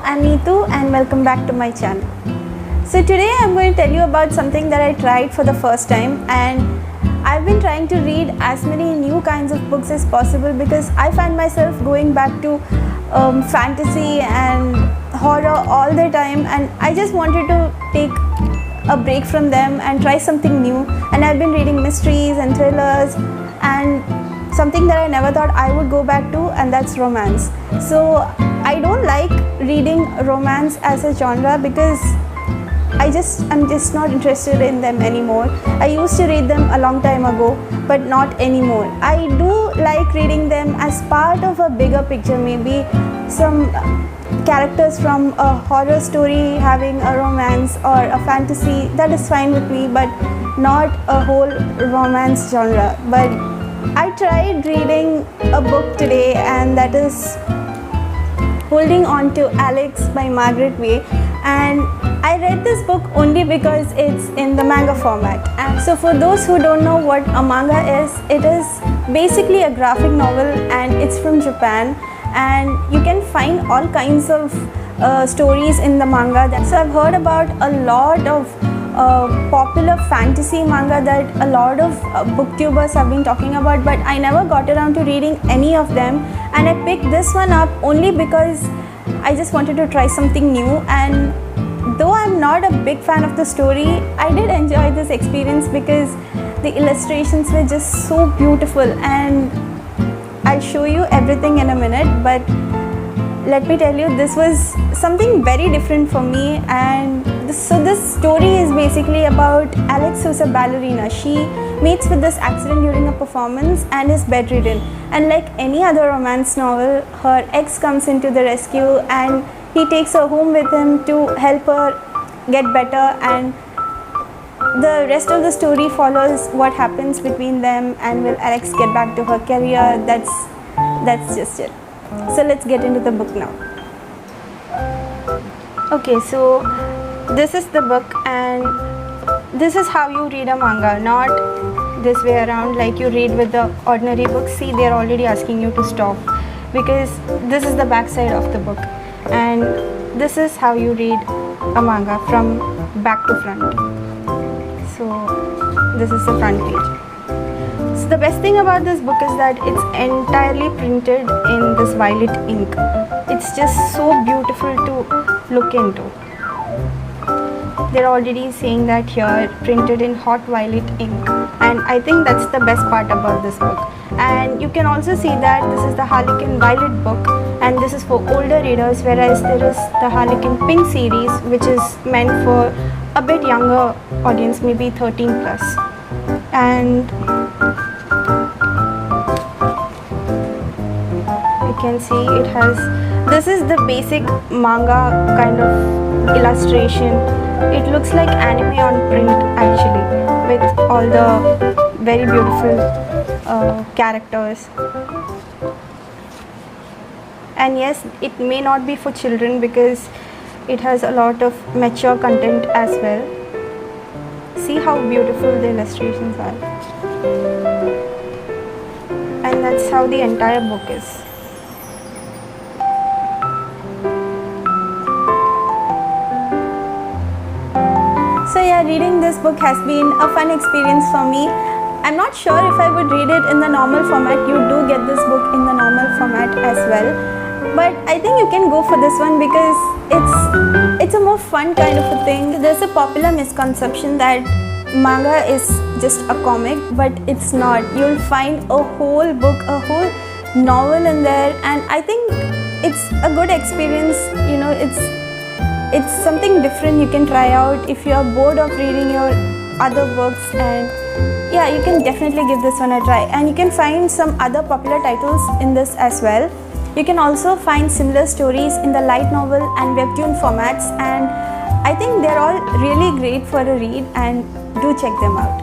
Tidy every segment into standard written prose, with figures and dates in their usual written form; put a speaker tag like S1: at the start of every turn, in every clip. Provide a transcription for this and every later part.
S1: I'm Neetu and welcome back to my channel. So today I'm going to tell you about something that I tried for the first time, and I've been trying to read as many new kinds of books as possible because I find myself going back to fantasy and horror all the time, and I just wanted to take a break from them and try something new. And I've been reading mysteries and thrillers and something that I never thought I would go back to, and that's romance. So I don't like reading romance as a genre because I'm just not interested in them anymore. I used to read them a long time ago, but not anymore. I do like reading them as part of a bigger picture, maybe some characters from a horror story having a romance or a fantasy. That is fine with me, but not a whole romance genre. But I tried reading a book today, and that is Holding On to Alex by Margaret Way, and I read this book only because it's in the manga format. And so for those who don't know what a manga is, it is basically a graphic novel and it's from Japan, and you can find all kinds of stories in the manga. So I've heard about a lot of popular fantasy manga that a lot of booktubers have been talking about, but I never got around to reading any of them, and I picked this one up only because I just wanted to try something new. And though I'm not a big fan of the story, I did enjoy this experience because the illustrations were just so beautiful, and I'll show you everything in a minute. But let me tell you, this was something very different for me. And so this story is basically about Alex, who's a ballerina. She meets with this accident during a performance and is bedridden, and like any other romance novel, her ex comes into the rescue and he takes her home with him to help her get better, and the rest of the story follows what happens between them, and will Alex get back to her career. That's just it. So let's get into the book now. Okay, so this is the book, and this is how you read a manga, not this way around like you read with the ordinary books. See, they're already asking you to stop because this is the back side of the book, and this is how you read a manga from back to front. So this is the front page. So the best thing about this book is that it's entirely printed in this violet ink. It's just so beautiful to look into. They're already saying that here, printed in hot violet ink, and I think that's the best part about this book. And you can also see that this is the Harlequin Violet book, and this is for older readers, whereas there is the Harlequin Pink series, which is meant for a bit younger audience, maybe 13 plus. And you can see it has, this is the basic manga kind of illustration. It looks like anime on print actually, with all the very beautiful characters. And yes, it may not be for children because it has a lot of mature content as well. See how beautiful the illustrations are. And that's how the entire book is. So yeah, reading this book has been a fun experience for me. I'm not sure if I would read it in the normal format. You do get this book in the normal format as well, but I think you can go for this one because it's a more fun kind of a thing. There's a popular misconception that manga is just a comic, but it's not. You'll find a whole book, a whole novel in there, and I think it's a good experience. You know, it's something different you can try out if you are bored of reading your other books. And yeah, you can definitely give this one a try, and you can find some other popular titles in this as well. You can also find similar stories in the light novel and webtoon formats, and I think they're all really great for a read, and do check them out.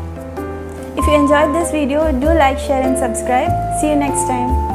S1: If you enjoyed this video, do like, share and subscribe. See you next time.